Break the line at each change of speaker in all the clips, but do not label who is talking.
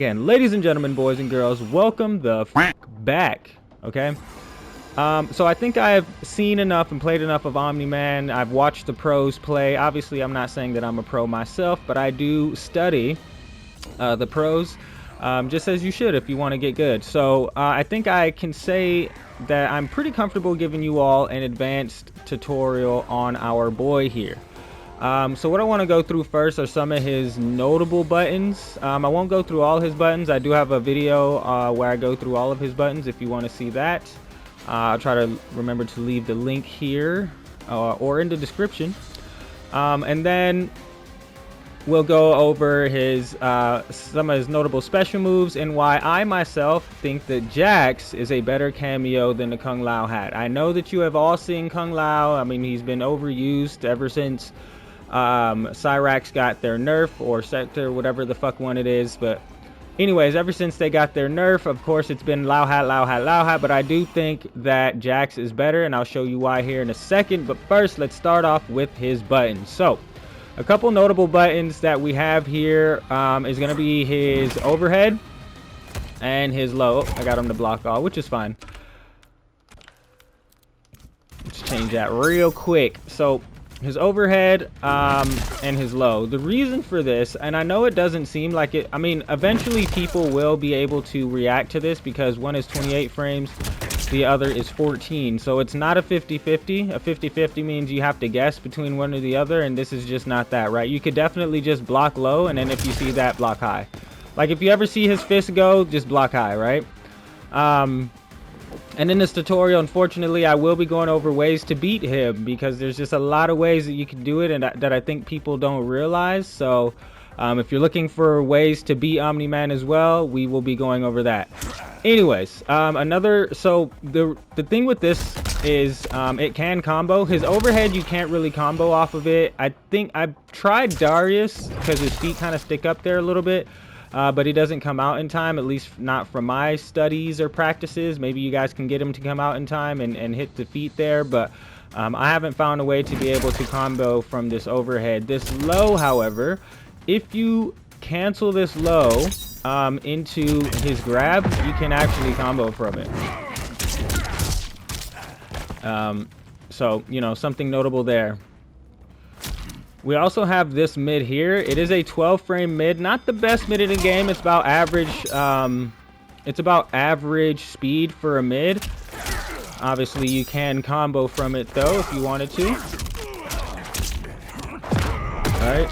Again, ladies and gentlemen, boys and girls, welcome the back. Okay, so I think I've seen enough and played enough of Omni Man. I've watched the pros play. Obviously, I'm not saying that I'm a pro myself, but I do study the pros, just as you should if you want to get good. So I think I can say that I'm pretty comfortable giving you all an advanced tutorial on our boy here. So what I want to go through first are some of his notable buttons. I won't go through all his buttons. I do have a video where I go through all of his buttons if you want to see that. I'll try to remember to leave the link here or in the description. And then we'll go over his some of his notable special moves and why I myself think that Jax is a better cameo than the Kung Lao hat. I know that you have all seen Kung Lao. I mean, he's been overused ever since Cyrax got their nerf, or Sector, whatever the fuck one it is. But anyways, ever since they got their nerf, of course it's been Lao hat, Lao hat, Lao hat. But I do think that Jax is better, and I'll show you why here in a second. But first, let's start off with his buttons. So a couple notable buttons that we have here is going to be his overhead and his low. I got him to block all, which is fine. Let's change that real quick. So his overhead and his low. The reason for this, and I know it doesn't seem like it, I mean, eventually people will be able to react to this because one is 28 frames, the other is 14. So it's not a 50-50. A 50-50 means you have to guess between one or the other, and this is just not that, right? You could definitely just block low, and then if you see that, block high. Like if you ever see his fist go, just block high, right? And in this tutorial, unfortunately, I will be going over ways to beat him because there's just a lot of ways that you can do it and that I think people don't realize. So if you're looking for ways to beat Omni Man as well, we will be going over that. Anyways, so the thing with this is it can combo. His overhead, you can't really combo off of it. I think I've tried Darius because his feet kind of stick up there a little bit. But he doesn't come out in time, at least not from my studies or practices. Maybe you guys can get him to come out in time and hit the feet there, but I haven't found a way to be able to combo from this overhead. This low, however, if you cancel this low into his grab, you can actually combo from it. So, you know, something notable there. We also have this mid here. It is a 12 frame mid, not the best mid in the game. It's about average. It's about average speed for a mid. Obviously, you can combo from it though if you wanted to. All right.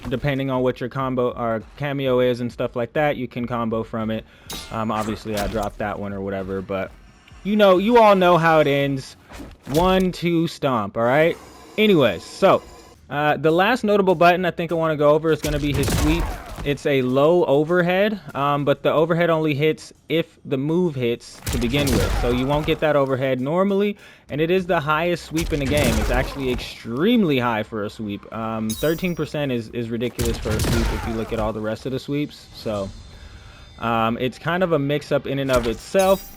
Depending on what your combo or cameo is and stuff like that, you can combo from it. Obviously, I dropped that one or whatever, but you know, you all know how it ends. 1-2 stomp. All right. Anyways, so the last notable button I think I want to go over is going to be his sweep. It's a low overhead, but the overhead only hits if the move hits to begin with. So you won't get that overhead normally, and it is the highest sweep in the game. It's actually extremely high for a sweep. 13% is ridiculous for a sweep if you look at all the rest of the sweeps. So it's kind of a mix-up in and of itself.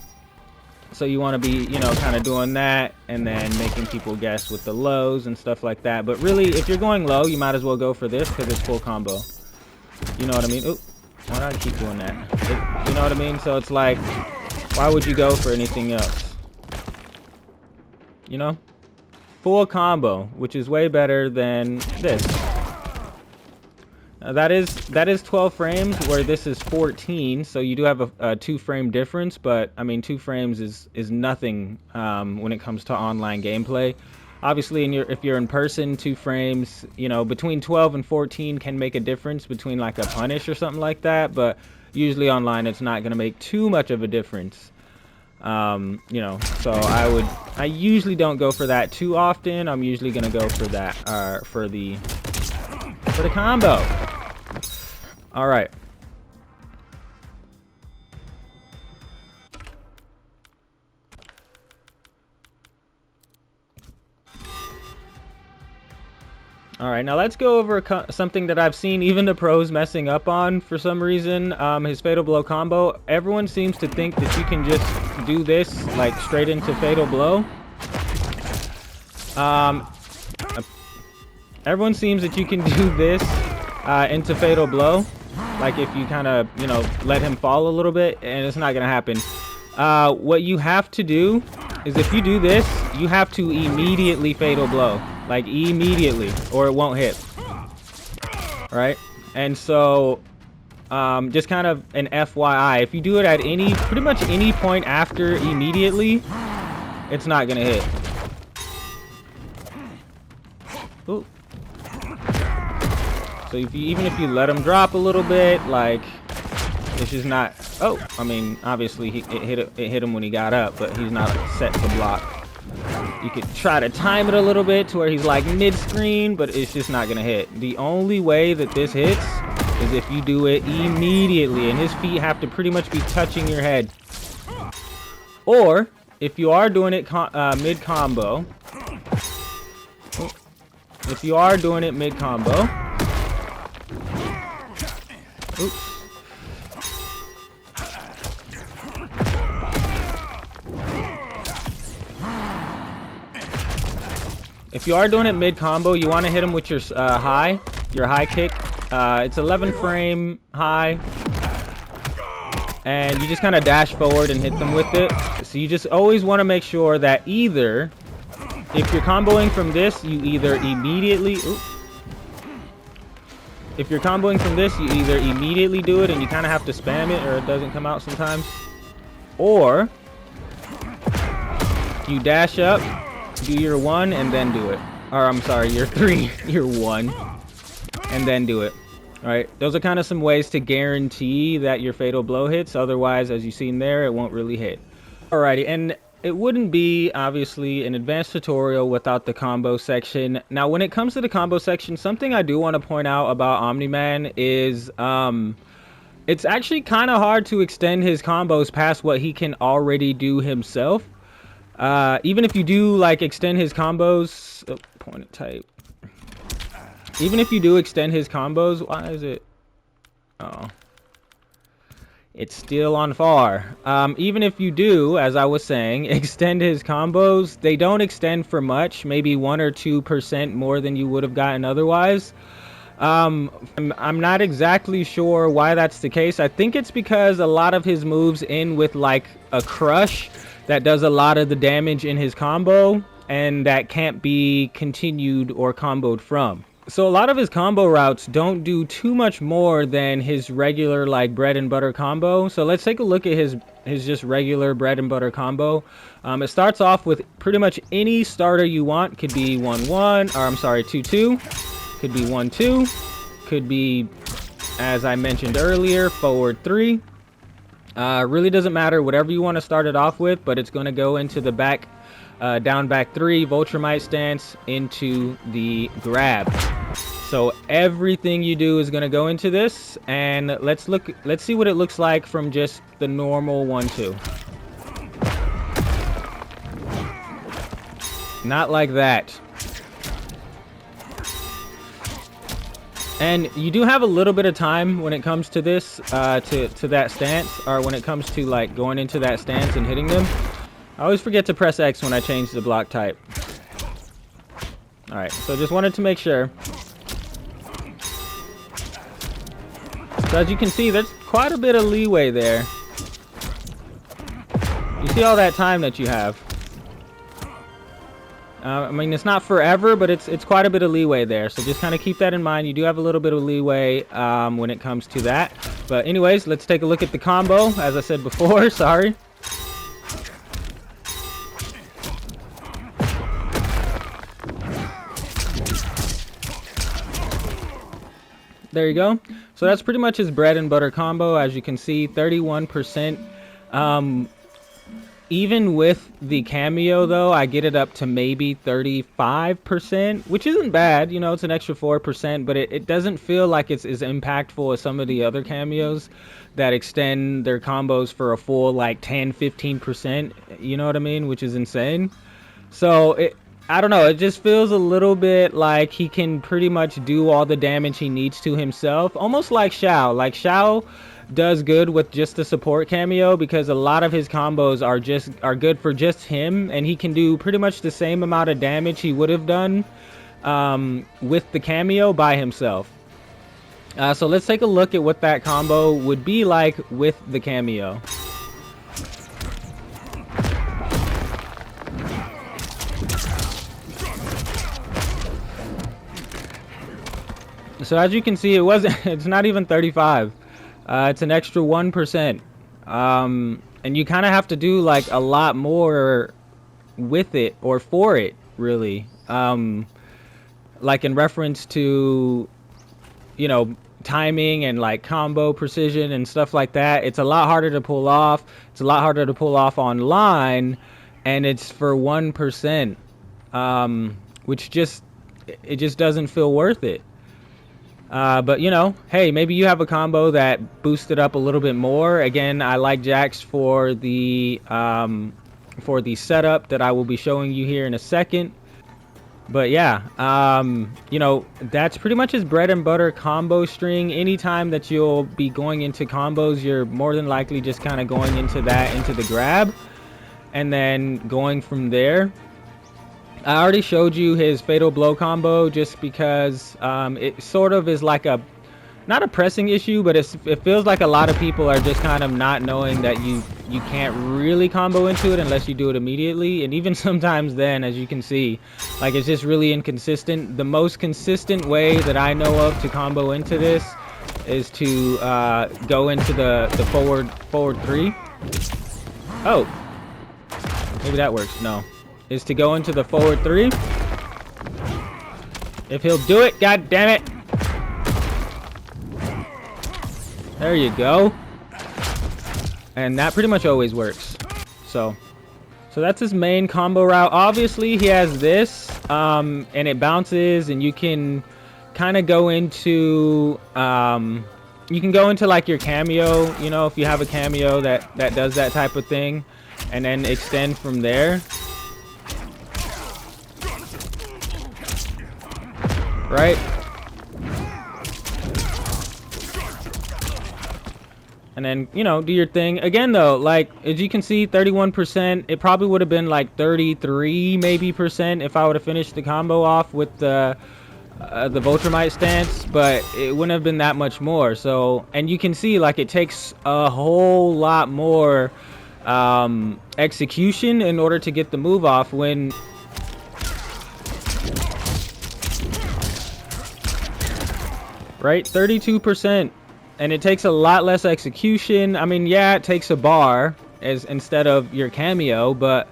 So you want to be, you know, kind of doing that and then making people guess with the lows and stuff like that. But really, if you're going low, you might as well go for this because it's full combo. You know what I mean? Oop, why do I keep doing that? You know what I mean? So it's like, why would you go for anything else? You know? Full combo, which is way better than this. That is 12 frames where this is 14, so you do have a 2-frame difference, but I mean 2 frames is nothing when it comes to online gameplay. Obviously, if you're in person, 2 frames, you know, between 12 and 14 can make a difference between like a punish or something like that, but usually online it's not going to make too much of a difference. You know, so I usually don't go for that too often. I'm usually going to go for that for the combo. All right. All right, now let's go over something that I've seen even the pros messing up on for some reason. His Fatal Blow combo. Everyone seems to think that you can just do this like straight into Fatal Blow. Everyone seems that you can do this into fatal blow. Like if you kind of, you know, let him fall a little bit, and it's not gonna happen. What you have to do is if you do this, you have to immediately fatal blow, like immediately, or it won't hit. All right, and so just kind of an FYI, if you do it at pretty much any point after immediately, it's not gonna hit. Ooh. So even if you let him drop a little bit, like it's just not. Oh, I mean, obviously it hit him when he got up, but he's not set to block. You could try to time it a little bit to where he's like mid-screen, but it's just not gonna hit. The only way that this hits is if you do it immediately, and his feet have to pretty much be touching your head. Or if you are doing it mid-combo, if you are doing it mid-combo, oops. If you are doing it mid-combo, you want to hit him with your high kick. It's 11 frame high. And you just kind of dash forward and hit them with it. So you just always want to make sure that either, if you're comboing from this, you either immediately... Oops. If you're comboing from this, you either immediately do it and you kind of have to spam it or it doesn't come out sometimes. Or you dash up, do your 1 and then do it. Or I'm sorry, your 3, your 1, and then do it. All right, those are kind of some ways to guarantee that your fatal blow hits. Otherwise, as you've seen there, it won't really hit. Alrighty, and it wouldn't be obviously an advanced tutorial without the combo section. Now, when it comes to the combo section, something I do want to point out about Omni Man is it's actually kind of hard to extend his combos past what he can already do himself. Even if you do like extend his combos, point type. Even if you do extend his combos, why is it? Oh, it's still on far. Even if you do, as I was saying, extend his combos, they don't extend for much, maybe 1 or 2% more than you would have gotten otherwise. I'm not exactly sure why that's the case. I think it's because a lot of his moves end with like a crush that does a lot of the damage in his combo, and that can't be continued or comboed from. So a lot of his combo routes don't do too much more than his regular like bread and butter combo. So let's take a look at his just regular bread and butter combo. It starts off with pretty much any starter you want. Could be 1-1, or I'm sorry, 2-2. Could be 1-2. Could be, as I mentioned earlier, forward 3. Really doesn't matter, whatever you want to start it off with, but it's going to go into the back, down back 3, Voltramite stance into the grab. So everything you do is going to go into this, and let's see what it looks like from just the normal 1-2. Not like that. And you do have a little bit of time when it comes to this, to that stance, or when it comes to like going into that stance and hitting them. I always forget to press X when I change the block type. All right, so just wanted to make sure. So as you can see, there's quite a bit of leeway there. You see all that time that you have. I mean, it's not forever, but it's quite a bit of leeway there. So just kind of keep that in mind. You do have a little bit of leeway when it comes to that. But anyways, let's take a look at the combo. As I said before, sorry. There you go. So that's pretty much his bread and butter combo. As you can see, 31%. Even with the cameo, though, I get it up to maybe 35%, which isn't bad. You know, it's an extra 4%, but it doesn't feel like it's as impactful as some of the other cameos that extend their combos for a full, like, 10, 15%. You know what I mean? Which is insane. So, I don't know. It just feels a little bit like he can pretty much do all the damage he needs to himself. Almost like Shao. Like, Shao does good with just the support cameo because a lot of his combos are good for just him, and he can do pretty much the same amount of damage he would have done with the cameo by himself. So let's take a look at what that combo would be like with the cameo. So as you can see, it's not even 35. It's an extra 1%. And you kind of have to do like a lot more with it, or for it, really. Like in reference to, you know, timing and like combo precision and stuff like that. It's a lot harder to pull off. It's a lot harder to pull off online, and it's for 1%, which just doesn't feel worth it. But you know, hey, maybe you have a combo that boosted up a little bit more. Again, I like Jax for the setup that I will be showing you here in a second. But yeah, you know, that's pretty much his bread and butter combo string. Anytime that you'll be going into combos, you're more than likely just kind of going into the grab, and then going from there. I already showed you his fatal blow combo just because it sort of is like not a pressing issue, but it feels like a lot of people are just kind of not knowing that you can't really combo into it unless you do it immediately. And even sometimes then, as you can see, like, it's just really inconsistent. The most consistent way that I know of to combo into this is to go into the forward 3. Oh, maybe that works. No, is to go into the forward 3. If he'll do it, god damn it. There you go. And that pretty much always works. So that's his main combo route. Obviously, he has this, and it bounces, and you can kind of go into, like your cameo, you know, if you have a cameo that does that type of thing, and then extend from there. Right? And then, you know, do your thing. Again, though, like, as you can see, 31%. It probably would have been like 33 maybe percent if I would have finished the combo off with the Voltramite stance, but it wouldn't have been that much more. So, and you can see, like, it takes a whole lot more execution in order to get the move off when... Right? 32%. And it takes a lot less execution. I mean, yeah, it takes a bar as instead of your cameo, but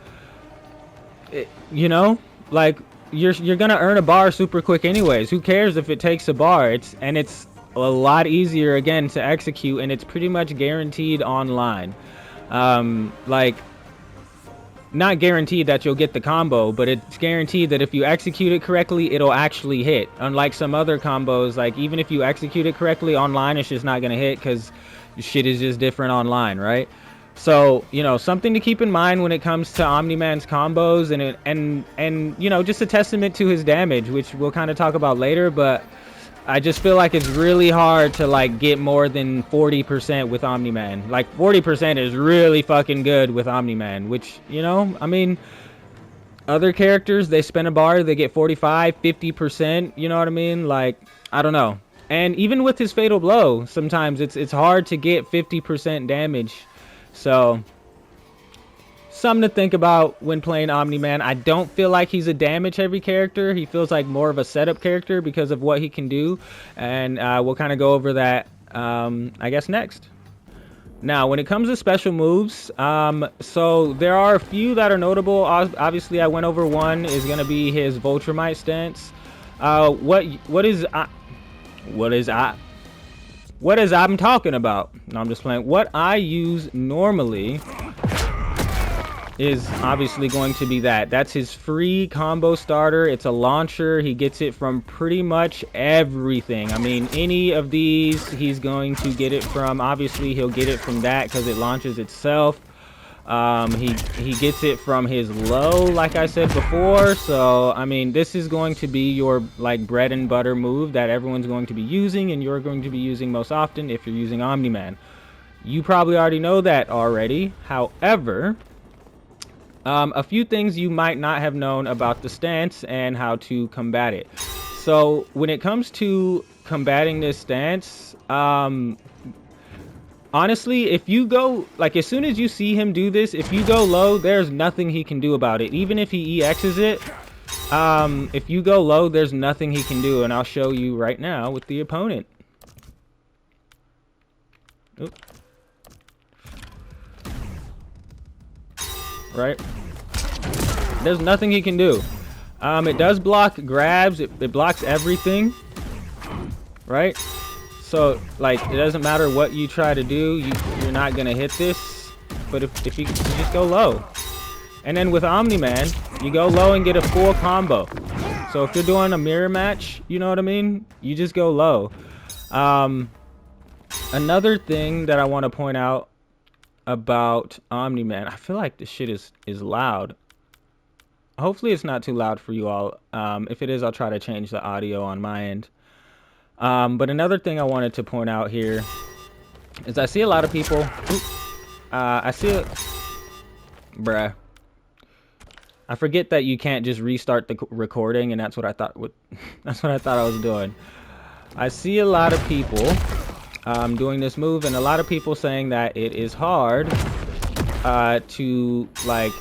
you know, like, you're gonna earn a bar super quick anyways. Who cares if it takes a bar? It's a lot easier again to execute, and it's pretty much guaranteed online. Like, not guaranteed that you'll get the combo, but it's guaranteed that if you execute it correctly, it'll actually hit. Unlike some other combos, like, even if you execute it correctly online, it's just not gonna hit because shit is just different online, right? So, you know, something to keep in mind when it comes to Omni Man's combos, and you know, just a testament to his damage, which we'll kind of talk about later. But I just feel like it's really hard to, like, get more than 40% with Omni Man. Like, 40% is really fucking good with Omni Man, which, you know, I mean, other characters, they spend a bar, they get 45, 50%, you know what I mean? Like, I don't know. And even with his fatal blow, sometimes it's hard to get 50% damage. So, something to think about when playing Omni Man. I don't feel like he's a damage heavy character. He feels like more of a setup character because of what he can do, and we'll kind of go over that I guess next. Now, when it comes to special moves, so there are a few that are notable. Obviously, I went over one is going to be his Voltramite stance. What is I'm talking about? No, I'm just playing. What I use normally is obviously going to be that's his free combo starter. It's a launcher. He gets it from pretty much everything. I mean, any of these he's going to get it from. Obviously, he'll get it from that because it launches itself. He gets it from his low, like I said before. So I mean, this is going to be your, like, bread and butter move that everyone's going to be using, and you're going to be using most often if you're using Omni Man. You probably already know that already. However, a few things you might not have known about the stance and how to combat it. So when it comes to combating this stance. Honestly, if you go, like, as soon as you see him do this, if you go low, there's nothing he can do about it. Even if he EXs it, if you go low, there's nothing he can do. And I'll show you right now with the opponent. Oop. Right? There's nothing he can do. It does block grabs. It blocks everything. Right? So, like, it doesn't matter what you try to do, you're not gonna hit this. But if you just go low. And then with Omni Man, you go low and get a full combo. So if you're doing a mirror match, you know what I mean? You just go low. Another thing that I want to point out about Omni Man, I feel like this shit is loud. Hopefully it's not too loud for you all. If it is, I'll try to change the audio on my end. But another thing I wanted to point out here is I see a lot of people. I see it. Bruh. I forget that you can't just restart the recording, and that's what I thought. That's what I thought I was doing. I see a lot of people doing this move, and a lot of people saying that it is hard to, like,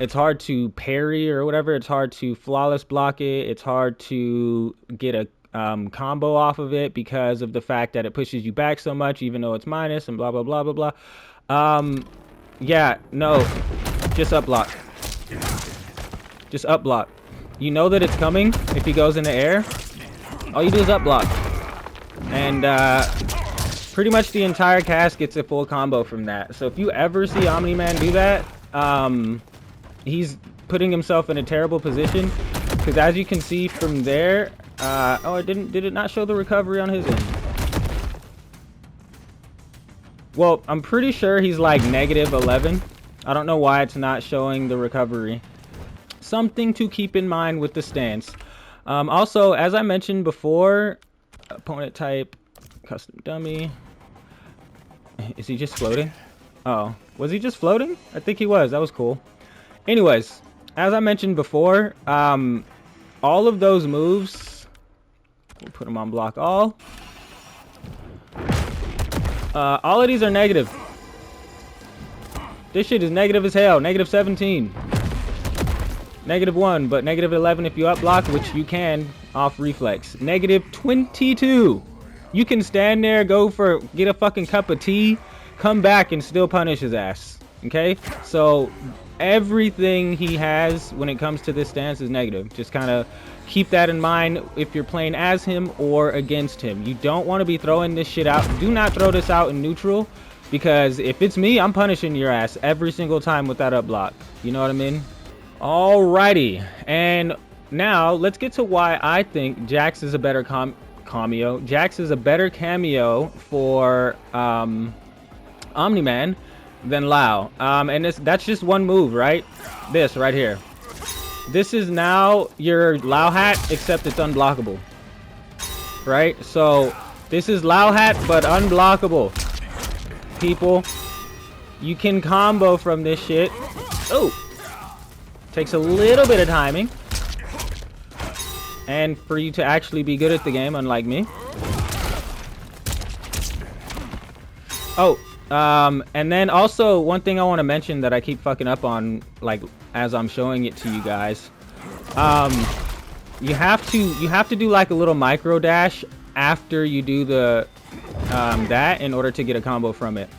it's hard to parry or whatever. It's hard to flawless block it. It's hard to get a combo off of it because of the fact that it pushes you back so much, even though it's minus and blah blah blah blah blah. Yeah, no, just up block. Just up block. You know that it's coming if he goes in the air. All you do is up block, and pretty much the entire cast gets a full combo from that. So if you ever see Omni Man do that, he's putting himself in a terrible position, because as you can see from there. Oh, did it not show the recovery on his end? Well, I'm pretty sure he's like -11. I don't know why it's not showing the recovery. Something to keep in mind with the stance. Also, as I mentioned before, opponent type, custom dummy. Is he just floating? Oh, was he just floating? I think he was. That was cool. Anyways, as I mentioned before, all of those moves, we'll put them on block all. All of these are negative. This shit is negative as hell. -17. -1, but -11 if you up block, which you can off reflex. -22. You can stand there, get a fucking cup of tea, come back and still punish his ass. Okay? So everything he has when it comes to this stance is negative. Just kind of keep that in mind if you're playing as him or against him. You don't want to be throwing this shit out. Do not throw this out in neutral, because if it's me, I'm punishing your ass every single time with that up block. You know what I mean? Alrighty. And now let's get to why I think Jax is a better cameo. Jax is a better cameo for Omni Man than Lao. And that's just one move, right? This right here. This is now your Lao hat, except it's unblockable. Right? So this is Lao hat, but unblockable. People, you can combo from this shit. Oh, takes a little bit of timing, and for you to actually be good at the game, unlike me. Oh, and then also one thing I want to mention that I keep fucking up on, like, as I'm showing it to you guys. You have to do like a little micro dash after you do the that in order to get a combo from it.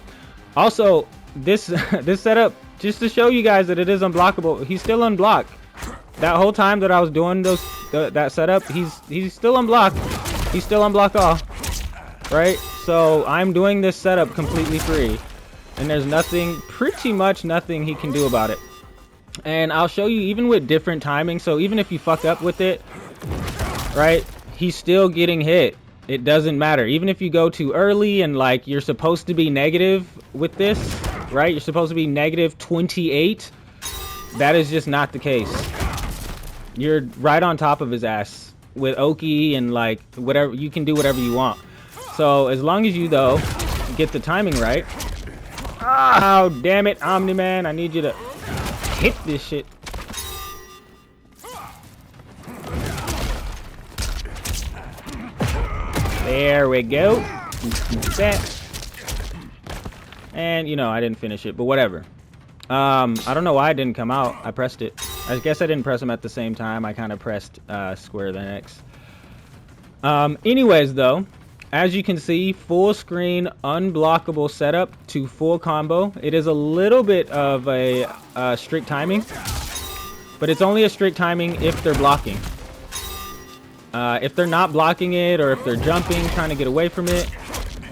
Also, this this setup, just to show you guys that it is unblockable. He's still unblocked. That whole time that I was doing that setup, he's still unblocked. He's still unblocked off. Right? So I'm doing this setup completely free, and there's pretty much nothing he can do about it. And I'll show you even with different timing. So even if you fuck up with it, right, he's still getting hit. It doesn't matter. Even if you go too early and like you're supposed to be negative with this, right? You're supposed to be -28. That is just not the case. You're right on top of his ass with Oki and like whatever. You can do whatever you want. So as long as you though get the timing right. Oh, damn it, Omni Man, I need you to hit this shit. There we go. That. And, you know, I didn't finish it, but whatever. I don't know why it didn't come out. I pressed it. I guess I didn't press them at the same time. I kind of pressed square then X. Anyways, though, as you can see, full screen, unblockable setup to full combo. It is a little bit of a strict timing, but it's only a strict timing if they're blocking. If they're not blocking it, or if they're jumping, trying to get away from it,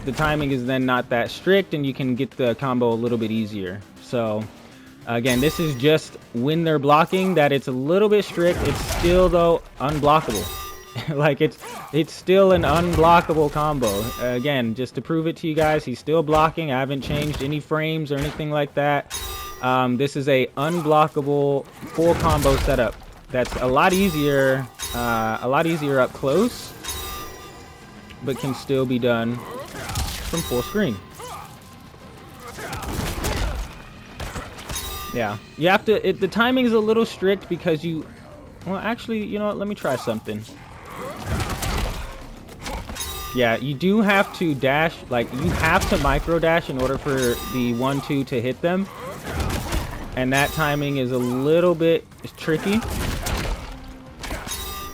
the timing is then not that strict, and you can get the combo a little bit easier. So, again, this is just when they're blocking that it's a little bit strict. It's still, though, unblockable. Like, it's still an unblockable combo. Again, just to prove it to you guys, he's still blocking. I haven't changed any frames or anything like that. This is a unblockable full combo setup. That's a lot easier up close, but can still be done from full screen. Yeah, you have to. The timing is a little strict because you. Well, actually, you know what? Let me try something. Yeah, you do have to dash. Like, you have to micro dash in order for the 1-2 to hit them, and that timing is a little bit tricky.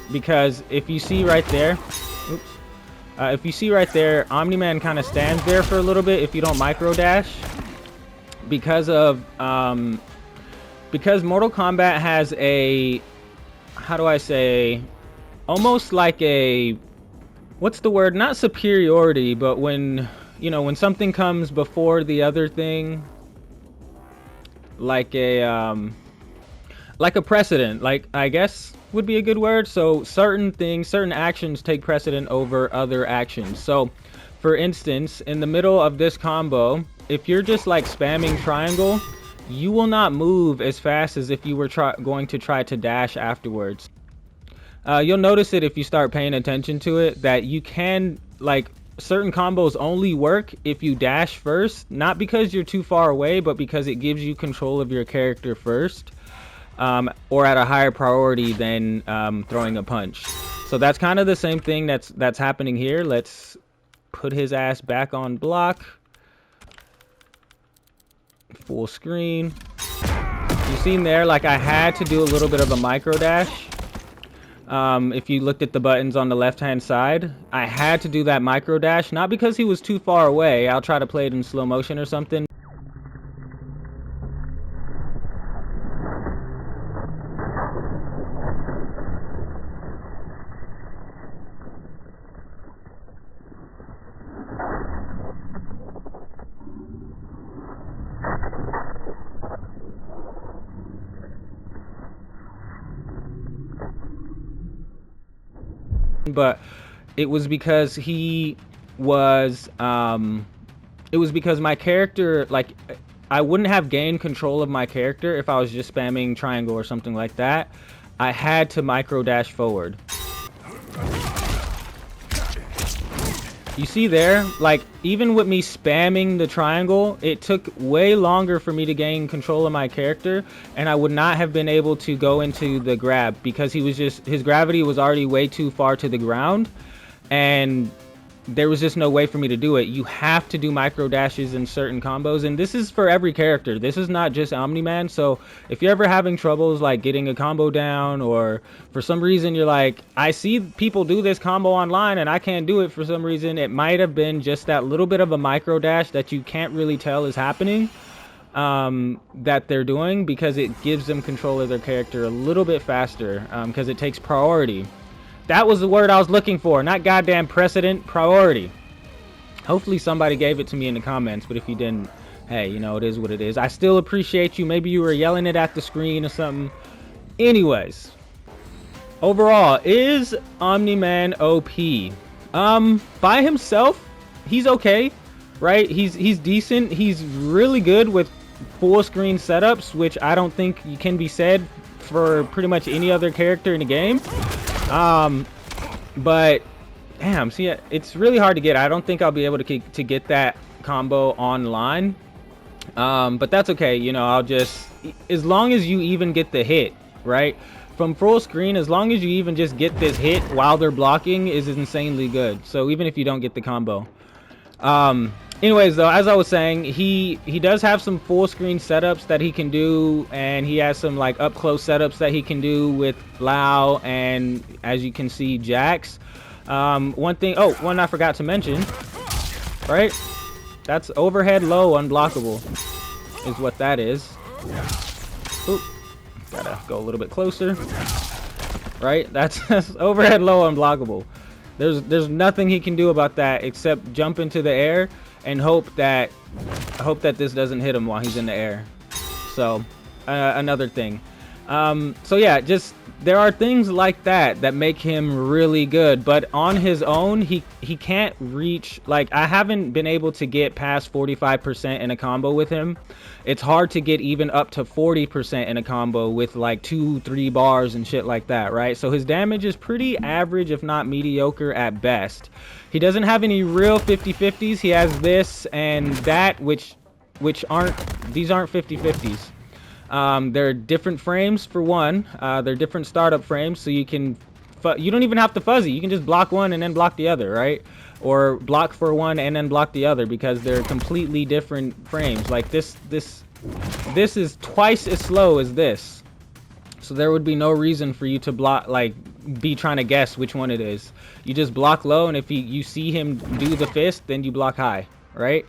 Because if you see right there, oops, if you see right there, Omni-Man kind of stands there for a little bit if you don't micro dash, because of because Mortal Kombat has a, how do I say, almost like a, what's the word? Not superiority, but when, you know, when something comes before the other thing, like a precedent, like, I guess would be a good word. So certain things, certain actions take precedent over other actions. So for instance, in the middle of this combo, if you're just like spamming triangle, you will not move as fast as if you were going to try to dash afterwards. You'll notice it if you start paying attention to it, that you can, like, certain combos only work if you dash first, not because you're too far away, but because it gives you control of your character first. Or at a higher priority than throwing a punch. So that's kind of the same thing that's happening here. Let's put his ass back on block. Full screen. You've seen there, like, I had to do a little bit of a micro dash. If you looked at the buttons on the left hand side, I had to do that micro dash, not because he was too far away. I'll try to play it in slow motion or something. But it was because he was it was because my character, like, I wouldn't have gained control of my character if I was just spamming triangle or something like that. I had to micro dash forward. You see there, like, even with me spamming the triangle, it took way longer for me to gain control of my character, and I would not have been able to go into the grab because he was just, his gravity was already way too far to the ground, and there was just no way for me to do it. You have to do micro dashes in certain combos, and this is for every character. This is not just Omni-Man. So if you're ever having troubles like getting a combo down, or for some reason you're like, I see people do this combo online and I can't do it for some reason, it might have been just that little bit of a micro dash that you can't really tell is happening, that they're doing, because it gives them control of their character a little bit faster, because it takes priority. That was the word I was looking for, not goddamn precedent, priority. Hopefully somebody gave it to me in the comments, but if you didn't, hey, you know, it is what it is. I still appreciate you. Maybe you were yelling it at the screen or something. Anyways, overall, is Omni-Man OP? By himself, he's okay, right? He's decent. He's really good with full screen setups, which I don't think you can be said for pretty much any other character in the game. But damn, see, it's really hard to get. I don't think I'll be able to get that combo online, but that's okay. You know, I'll just, as long as you even get the hit, right? from full screen, as long as you even just get this hit while they're blocking, is insanely good. So even if you don't get the combo. Anyways, though, as I was saying, he does have some full screen setups that he can do, and he has some like up close setups that he can do with Lau and, as you can see, Jax. One I forgot to mention, right? That's overhead low unblockable is what that is. Oop, gotta go a little bit closer. Right? That's overhead low unblockable. There's nothing he can do about that except jump into the air and hope that this doesn't hit him while he's in the air. So another thing. So yeah, just there are things like that that make him really good, but on his own he can't reach, like, I haven't been able to get past 45% in a combo with him. It's hard to get even up to 40% in a combo with like 2-3 bars and shit like that, right? So his damage is pretty average, if not mediocre at best. He doesn't have any real 50-50s. He has this and that, which aren't 50-50s. They're different frames for one. They're different startup frames, so you don't even have to fuzzy. You can just block one and then block the other, right? Or block for one and then block the other, because they're completely different frames. Like this is twice as slow as this, so there would be no reason for you to block, like, be trying to guess which one it is. You just block low, and if you see him do the fist, then you block high, right?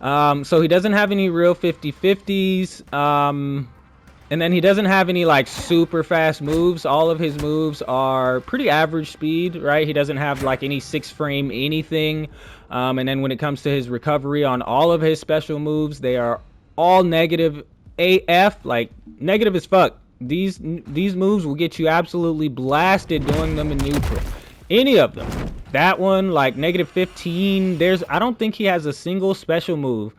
So he doesn't have any real 50-50s. And then he doesn't have any like super fast moves. All of his moves are pretty average speed, right? He doesn't have like any 6-frame anything. And then when it comes to his recovery on all of his special moves, they are all negative AF, like negative as fuck. These moves will get you absolutely blasted doing them in neutral. Any of them. That one, like negative 15. I don't think he has a single special move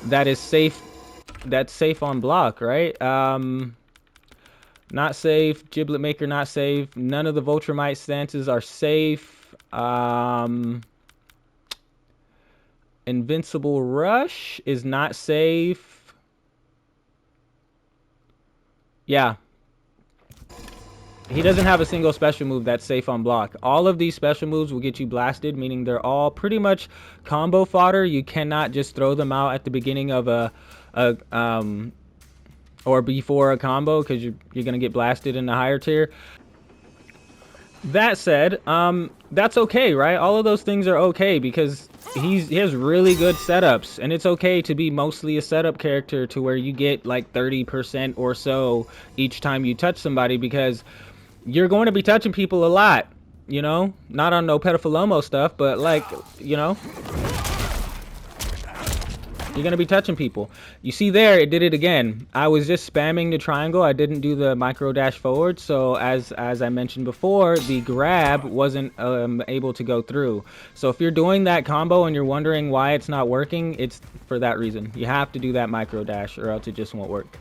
that is safe. That's safe on block, right? Not safe. Giblet Maker not safe. None of the Vultramite stances are safe. Invincible Rush is not safe. Yeah. He doesn't have a single special move that's safe on block. All of these special moves will get you blasted, meaning they're all pretty much combo fodder. You cannot just throw them out at the beginning of or before a combo, because you're gonna get blasted in the higher tier. That said, that's okay, right? All of those things are okay, because he has really good setups, and it's okay to be mostly a setup character to where you get like 30% or so each time you touch somebody, because you're going to be touching people a lot, you know? Not on no pedophilomo stuff, but like, you know, you're going to be touching people. You see there, it did it again. I was just spamming the triangle. I didn't do the micro dash forward. So as I mentioned before, the grab wasn't able to go through. So if you're doing that combo and you're wondering why it's not working, it's for that reason. You have to do that micro dash or else it just won't work.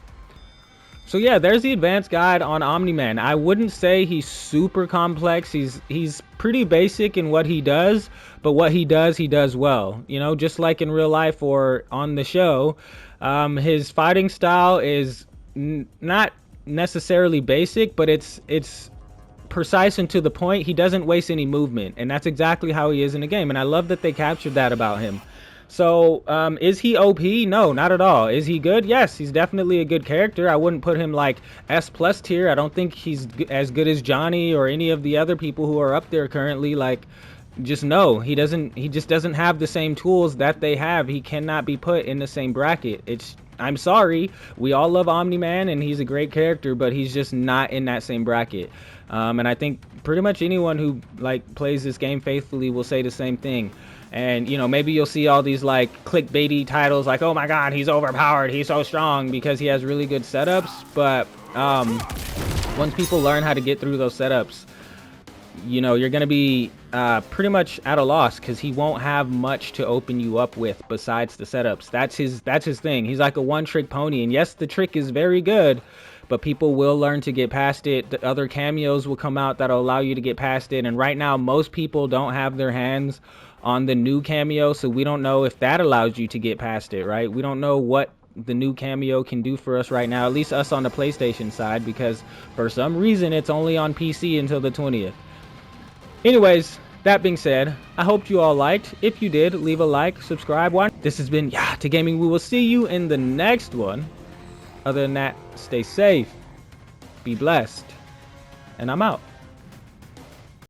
So yeah, there's the advanced guide on Omni Man. I wouldn't say he's super complex. He's pretty basic in what he does, but what he does well. You know, just like in real life or on the show, his fighting style is not necessarily basic, but it's precise and to the point. He doesn't waste any movement, and that's exactly how he is in the game. And I love that they captured that about him. So, is he OP? No, not at all. Is he good? Yes, he's definitely a good character. I wouldn't put him like S+ tier. I don't think he's as good as Johnny or any of the other people who are up there currently. Like, just no, he just doesn't have the same tools that they have. He cannot be put in the same bracket. I'm sorry. We all love Omni Man, and he's a great character, but he's just not in that same bracket. And I think pretty much anyone who like plays this game faithfully will say the same thing. And, you know, maybe you'll see all these like clickbaity titles like, oh my god, he's overpowered, he's so strong, because he has really good setups. But once people learn how to get through those setups, you know, you're gonna be pretty much at a loss, because he won't have much to open you up with besides the setups. That's his thing. He's like a one-trick pony, and yes, the trick is very good, but people will learn to get past it. The other cameos will come out that'll allow you to get past it, and right now most people don't have their hands on the new cameo, so we don't know if that allows you to get past it, right? We don't know what the new cameo can do for us right now, at least us on the PlayStation side, because for some reason it's only on PC until the 20th. Anyways, that being said, I hope you all liked. If you did, leave a like, subscribe. This has been to Gaming. We will see you in the next one. Other than that, stay safe, be blessed, and I'm out.